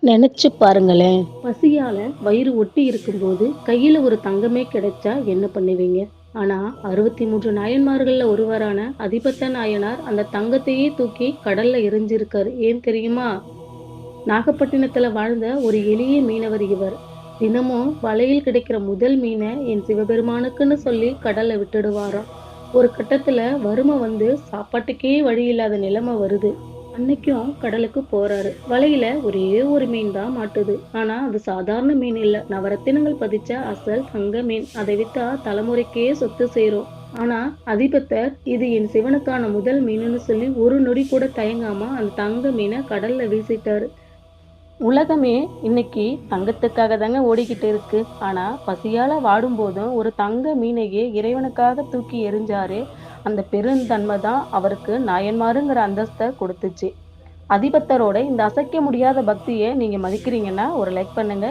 நெனச்சு பாருங்களேன். பசியால வயிறு ஒட்டி இருக்கும்போது, கையில ஒரு தங்கமே கிடைச்சா என்ன பண்ணுவீங்க? ஆனா 63 நாயன்மார்கள்ல ஒருவரான அதிபத்த நாயனார் அந்த தங்கத்தையே தூக்கி கடல்ல எறிஞ்சிருக்காரு. ஏன் தெரியுமா? நாகப்பட்டினத்துல வாழ்ந்த ஒரு எளிய மீனவர் இவர். தினமும் வலையில் கிடைக்கிற முதல் மீன என் சிவபெருமானுக்குன்னு சொல்லி கடல்ல விட்டுடுவாராம். ஒரு கட்டத்துல வறுமை வந்து சாப்பாட்டுக்கே வழி இல்லாத நிலைமை வருது. அன்னைக்கும் கடலுக்கு போறாரு. வலையில ஒரே ஒரு மீன் தான் மாட்டுது. ஆனா அது சாதாரண மீன் இல்ல. நவரத்தினங்கள் பதிச்ச அசல் தங்க மீன். அதை வித்தா தலைமுறைக்கே சொத்து சேரும். ஆனா அதிபத்தர் இது என் சிவனுக்கான முதல் மீனுன்னு சொல்லி ஒரு நொடி கூட தயங்காம அந்த தங்க மீனை கடல்ல வீசிட்டாரு. உலகமே இன்னைக்கு தங்கத்துக்காக தாங்க ஓடிக்கிட்டு இருக்கு. ஆனா பசியால வாடும்போதும் ஒரு தங்க மீனையே இறைவனுக்காக தூக்கி எறிஞ்சாரே, அந்த பெருந்தன்மை தான் அவருக்கு நாயன்மாருங்கிற அந்தஸ்த கொடுத்துச்சு. அதிபத்தரோட இந்த அசைக்க முடியாத பக்திய நீங்க மதிக்கிறீங்கன்னா ஒரு லைக் பண்ணுங்க.